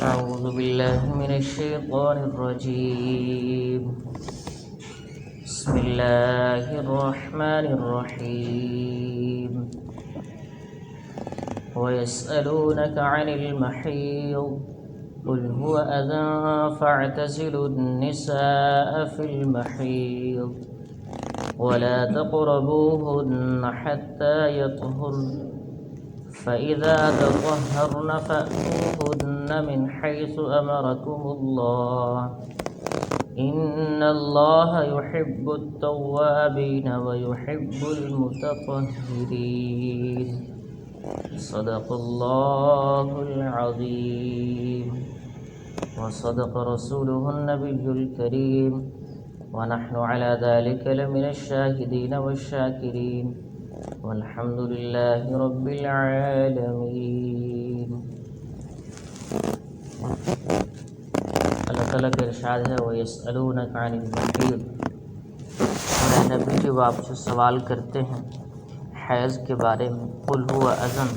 أعوذ بالله من الشيطان الرجيم. بسم الله الرحمن الرحيم. ويسألونك عن المحيض قل هو أذى فاعتزلوا النساء في المحيض ولا تقربوهن حتى يطهرن فإذا تطهرن فأتوهن من حيث أمركم الله إن الله يحب التوابين ويحب المتطهرين. صدق الله العظيم وصدق رسوله النبي الكريم ونحن على ذلك لمن الشاهدين والشاكرين والحمد لله رب العالمین. اللہ تعالیٰ کا ارشاد ہے وَيَسْأَلُونَكَ عَنِ الْمَحِيضِ. اے نبی جب آپ سے سوال کرتے ہیں حیض کے بارے میں قُلْ هُوَ أَذًى،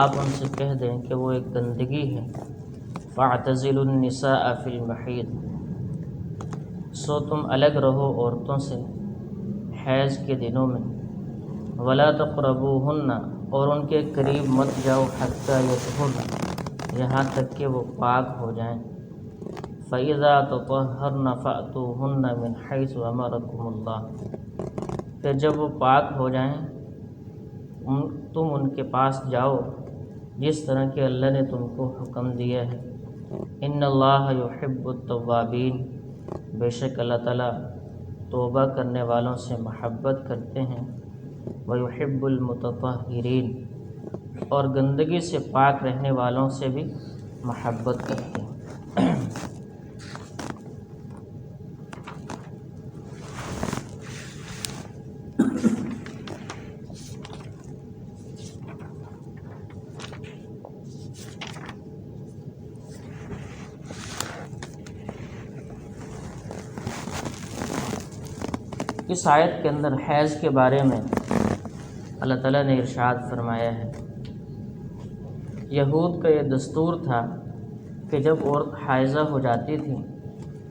آپ ان سے کہہ دیں کہ وہ ایک گندگی ہے. فَاعْتَزِلُوا النِّسَاءَ فِي الْمَحِيضِ، سو تم الگ رہو عورتوں سے حیض کے دنوں میں. ولا تقربوہن، اور ان کے قریب مت جاؤ حتی یطہرن، یہاں تک کہ وہ پاک ہو جائیں. فإذا تطہرن فأتوہن من حیث امرکم اللہ، پھر جب وہ پاک ہو جائیں تم ان کے پاس جاؤ جس طرح کہ اللہ نے تم کو حکم دیا ہے. ان اللہ یحب التوابین، بے شک اللہ تعالیٰ توبہ کرنے والوں سے محبت کرتے ہیں. وَيُحِبُّ الْمُتَطَهِّرِينَ، اور گندگی سے پاک رہنے والوں سے بھی محبت کرتے ہیں. اس آیت کے اندر حیض کے بارے میں اللہ تعالیٰ نے ارشاد فرمایا ہے. یہود کا یہ دستور تھا کہ جب عورت حائضہ ہو جاتی تھی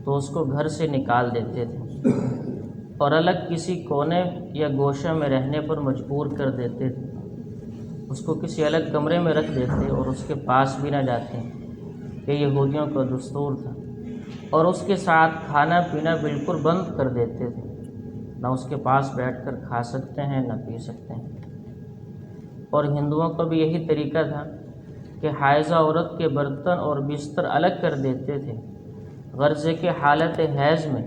تو اس کو گھر سے نکال دیتے تھے اور الگ کسی کونے یا گوشہ میں رہنے پر مجبور کر دیتے تھے. اس کو کسی الگ کمرے میں رکھ دیتے اور اس کے پاس بھی نہ جاتے. یہ یہودیوں کا دستور تھا. اور اس کے ساتھ کھانا پینا بالکل بند کر دیتے تھے، نہ اس کے پاس بیٹھ کر کھا سکتے ہیں نہ پی سکتے ہیں. اور ہندوؤں کا بھی یہی طریقہ تھا کہ حائضہ عورت کے برتن اور بستر الگ کر دیتے تھے، غرض کہ حالت حیض میں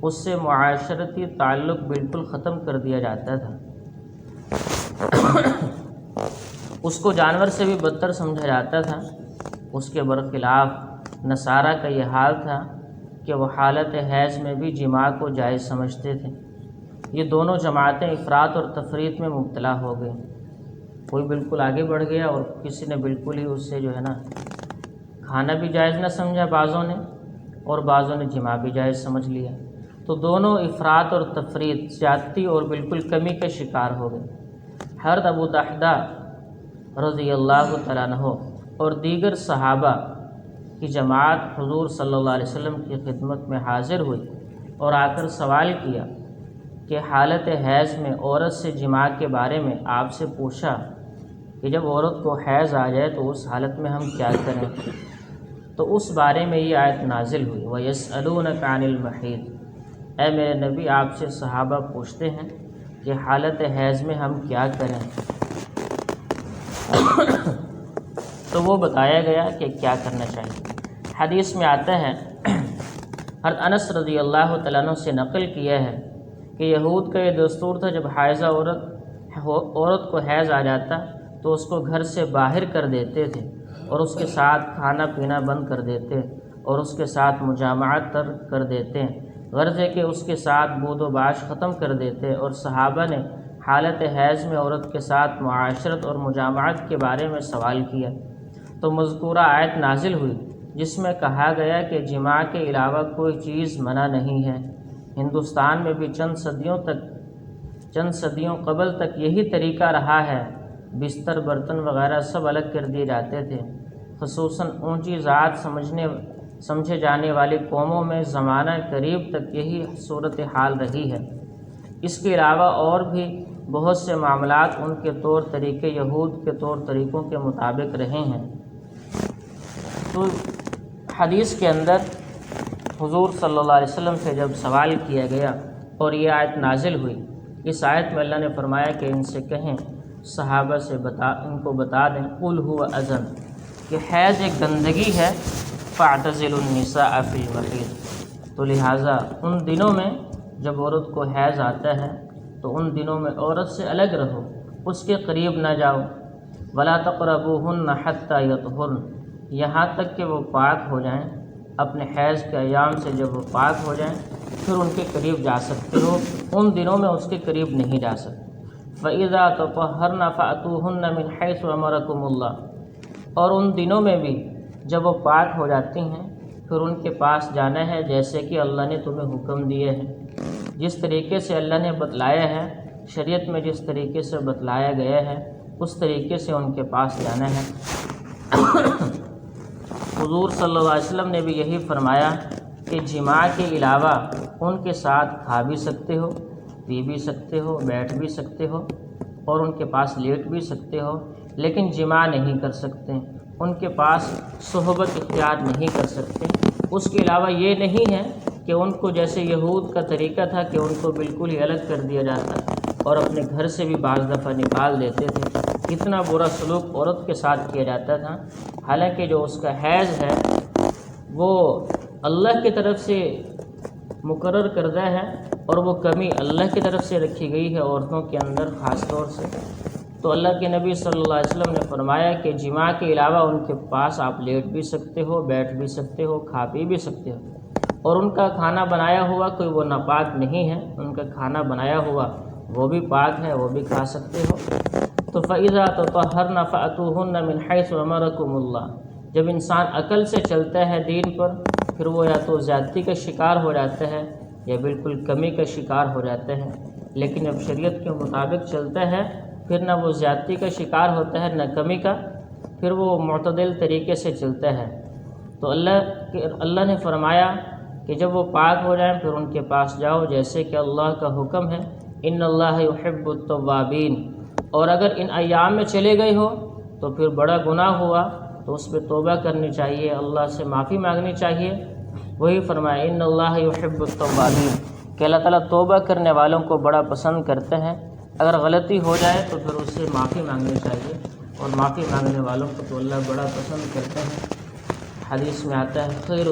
اس سے معاشرتی تعلق بالکل ختم کر دیا جاتا تھا. اس کو جانور سے بھی بدتر سمجھا جاتا تھا. اس کے برخلاف نصارہ کا یہ حال تھا کہ وہ حالت حیض میں بھی جماع کو جائز سمجھتے تھے. یہ دونوں جماعتیں افراط اور تفریط میں مبتلا ہو گئیں. کوئی بالکل آگے بڑھ گیا اور کسی نے بالکل ہی اس سے جو ہے نا کھانا بھی جائز نہ سمجھا بعضوں نے، اور بعضوں نے جماع بھی جائز سمجھ لیا. تو دونوں افراط اور تفریط، زیادتی اور بالکل کمی کا شکار ہو گئے. حضرت ابو دحدہ رضی اللہ تعالیٰ عنہ اور دیگر صحابہ کی جماعت حضور صلی اللہ علیہ وسلم کی خدمت میں حاضر ہوئی اور آ کر سوال کیا کہ حالت حیض میں عورت سے جماع کے بارے میں آپ سے پوچھا کہ جب عورت کو حیض آ جائے تو اس حالت میں ہم کیا کریں. تو اس بارے میں یہ آیت نازل ہوئی وَيَسْأَلُونَكَ عَنِ الْمَحِيضِ. اے میرے نبی، آپ سے صحابہ پوچھتے ہیں کہ حالت حیض میں ہم کیا کریں. تو وہ بتایا گیا کہ کیا کرنا چاہیے. حدیث میں آتا ہے، حضرت انس رضی اللہ تعالیٰ عنہ سے نقل کیا ہے کہ یہود کا یہ دستور تھا جب حائضہ عورت کو حیض آ جاتا تو اس کو گھر سے باہر کر دیتے تھے اور اس کے ساتھ کھانا پینا بند کر دیتے اور اس کے ساتھ مجامعت ترک کر دیتے، غرض ہے کہ اس کے ساتھ بود و باش ختم کر دیتے. اور صحابہ نے حالت حیض میں عورت کے ساتھ معاشرت اور مجامعت کے بارے میں سوال کیا تو مذکورہ آیت نازل ہوئی جس میں کہا گیا کہ جماع کے علاوہ کوئی چیز منع نہیں ہے. ہندوستان میں بھی چند صدیوں قبل تک یہی طریقہ رہا ہے. بستر، برتن وغیرہ سب الگ کر دیے جاتے تھے. خصوصاً اونچی ذات سمجھے جانے والی قوموں میں زمانہ قریب تک یہی صورت حال رہی ہے۔ اس کے علاوہ اور بھی بہت سے معاملات ان کے طور طریقے یہود کے طور طریقوں کے مطابق رہے ہیں۔ تو حدیث کے اندر حضور صلی اللہ علیہ وسلم سے جب سوال کیا گیا اور یہ آیت نازل ہوئی، اس آیت میں اللہ نے فرمایا کہ ان سے کہیں، صحابہ سے ان کو بتا دیں، قل هو اذن، کہ حیض ایک گندگی ہے، فاعتزلوا النساء فی المحیض، تو لہٰذا ان دنوں میں جب عورت کو حیض آتا ہے تو ان دنوں میں عورت سے الگ رہو، اس کے قریب نہ جاؤ، ولا تقربوہن حتی یطہرن، یہاں تک کہ وہ پاک ہو جائیں، اپنے حیض کے ایام سے جب وہ پاک ہو جائیں پھر ان کے قریب جا سکتے ہو، ان دنوں میں اس کے قریب نہیں جا سکتے۔ فَإِذَا تَطَهَّرْنَ فَأْتُوهُنَّ مِنْ حَيْثُ أَمَرَكُمُ اللَّهُ، اور ان دنوں میں بھی جب وہ پاک ہو جاتی ہیں پھر ان کے پاس جانا ہے جیسے کہ اللہ نے تمہیں حکم دیے ہیں، جس طریقے سے اللہ نے بتلایا ہے، شریعت میں جس طریقے سے بتلایا گیا ہے اس طریقے سے ان کے پاس جانا ہے۔ حضور صلی اللہ علیہ وسلم نے بھی یہی فرمایا کہ جماع کے علاوہ ان کے ساتھ کھا بھی سکتے ہو، پی بھی سکتے ہو، بیٹھ بھی سکتے ہو اور ان کے پاس لیٹ بھی سکتے ہو، لیکن جماع نہیں کر سکتے، ان کے پاس صحبت اختیار نہیں کر سکتے۔ اس کے علاوہ یہ نہیں ہے کہ ان کو جیسے یہود کا طریقہ تھا کہ ان کو بالکل ہی الگ کر دیا جاتا اور اپنے گھر سے بھی بعض دفعہ نکال دیتے تھے، اتنا برا سلوک عورت کے ساتھ کیا جاتا تھا، حالانکہ جو اس کا حیض ہے وہ اللہ کی طرف سے مقرر کردہ ہے اور وہ کمی اللہ کی طرف سے رکھی گئی ہے عورتوں کے اندر خاص طور سے۔ تو اللہ کے نبی صلی اللہ علیہ وسلم نے فرمایا کہ جماع کے علاوہ ان کے پاس آپ لیٹ بھی سکتے ہو، بیٹھ بھی سکتے ہو، کھا پی بھی سکتے ہو، اور ان کا کھانا بنایا ہوا کوئی وہ ناپاک نہیں ہے، ان کا کھانا بنایا ہوا وہ بھی پاک ہے، وہ بھی کھا سکتے ہو۔ تو فَإِذَا تَطَهَّرْنَ فَأْتُوهُنَّ مِنْ حَيْثُ أَمَرَكُمُ اللَّهُ، جب انسان عقل سے چلتا ہے دین پر پھر وہ یا تو زیادتی کا شکار ہو جاتا ہے یا بالکل کمی کا شکار ہو جاتا ہے، لیکن جب شریعت کے مطابق چلتا ہے پھر نہ وہ زیادتی کا شکار ہوتا ہے نہ کمی کا، پھر وہ معتدل طریقے سے چلتا ہے۔ تو اللہ نے فرمایا کہ جب وہ پاک ہو جائیں پھر ان کے پاس جاؤ جیسے کہ اللہ کا حکم ہے، ان اللہ یحب التوابین، اور اگر ان ایام میں چلے گئے ہو تو پھر بڑا گناہ ہوا تو اس پہ توبہ کرنی چاہیے، اللہ سے معافی مانگنی چاہیے۔ وہی فرمایا ان اللہ یحب التوابین، کہ اللہ تعالیٰ توبہ کرنے والوں کو بڑا پسند کرتے ہیں، اگر غلطی ہو جائے تو پھر اس سے معافی مانگنی چاہیے، اور معافی مانگنے والوں کو تو اللہ بڑا پسند کرتے ہیں۔ حدیث میں آتا ہے خیر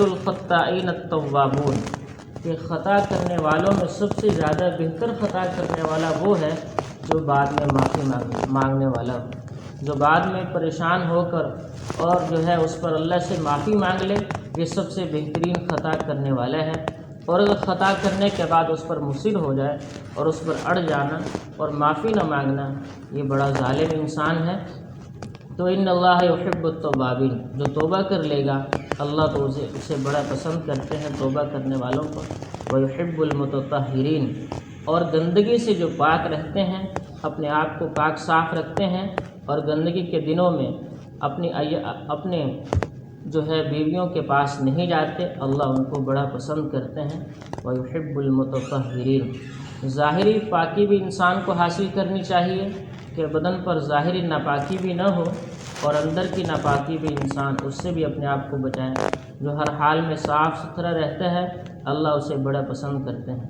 الخطائین التوابون، کہ خطا کرنے والوں میں سب سے زیادہ بہتر خطا کرنے والا وہ ہے جو بعد میں معافی مانگنے والا ہو، جو بعد میں پریشان ہو کر اور جو ہے اس پر اللہ سے معافی مانگ لے، یہ سب سے بہترین خطا کرنے والا ہے۔ اور اگر خطا کرنے کے بعد اس پر مصر ہو جائے اور اس پر اڑ جانا اور معافی نہ مانگنا، یہ بڑا ظالم انسان ہے۔ تو ان اللہ یحب التوابین، جو توبہ کر لے گا اللہ تو اسے بڑا پسند کرتے ہیں توبہ کرنے والوں کو۔ ویحب المتطہرین، اور گندگی سے جو پاک رہتے ہیں، اپنے آپ کو پاک صاف رکھتے ہیں اور گندگی کے دنوں میں اپنے جو ہے بیویوں کے پاس نہیں جاتے، اللہ ان کو بڑا پسند کرتے ہیں۔ ویحب المتطہرین، ظاہری پاکی بھی انسان کو حاصل کرنی چاہیے کہ بدن پر ظاہری ناپاکی بھی نہ ہو اور اندر کی ناپاکی بھی انسان اس سے بھی اپنے آپ کو بچائیں۔ جو ہر حال میں صاف ستھرا رہتا ہے اللہ اسے بڑا پسند کرتے ہیں۔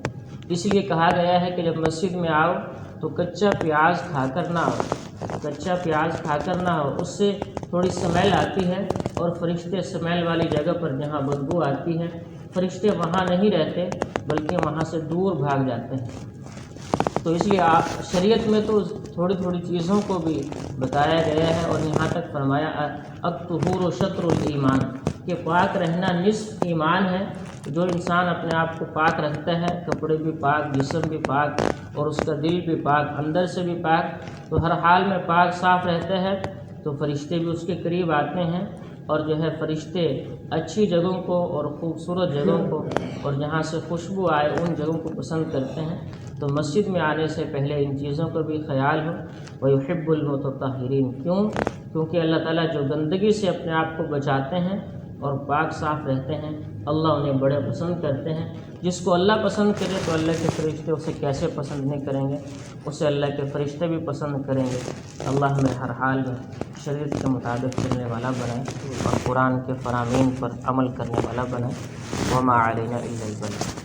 اس لیے کہا گیا ہے کہ جب مسجد میں آؤ تو کچا پیاز کھا کر نہ آؤ، کچا پیاز کھا کر نہ آؤ، اس سے تھوڑی سمیل آتی ہے اور فرشتے سمیل والی جگہ پر جہاں بدبو آتی ہے فرشتے وہاں نہیں رہتے بلکہ وہاں سے دور بھاگ جاتے ہیں۔ تو اس لیے شریعت میں تو تھوڑی تھوڑی چیزوں کو بھی بتایا گیا ہے، اور یہاں تک فرمایا الطہور شطر الایمان، کہ پاک رہنا نصف ایمان ہے۔ جو انسان اپنے آپ کو پاک رکھتا ہے، کپڑے بھی پاک، جسم بھی پاک اور اس کا دل بھی پاک، اندر سے بھی پاک، تو ہر حال میں پاک صاف رہتا ہے تو فرشتے بھی اس کے قریب آتے ہیں، اور جو ہے فرشتے اچھی جگہوں کو اور خوبصورت جگہوں کو اور جہاں سے خوشبو آئے ان جگہوں کو پسند کرتے ہیں۔ تو مسجد میں آنے سے پہلے ان چیزوں کا بھی خیال ہو۔ وَيُحِبُّ الْمُتَطَّهِرِينَ، کیوں کیونکہ اللہ تعالیٰ جو گندگی سے اپنے آپ کو بچاتے ہیں اور پاک صاف رہتے ہیں اللہ انہیں بڑے پسند کرتے ہیں۔ جس کو اللہ پسند کرے تو اللہ کے فرشتے اسے کیسے پسند نہیں کریں گے، اسے اللہ کے فرشتے بھی پسند کریں گے۔ اللہ ہمیں ہر حال میں شریعت کے مطابق چلنے والا بنائے اور قرآن کے فرامین پر عمل کرنے والا بنائے۔ وما علینا الا البلاغ۔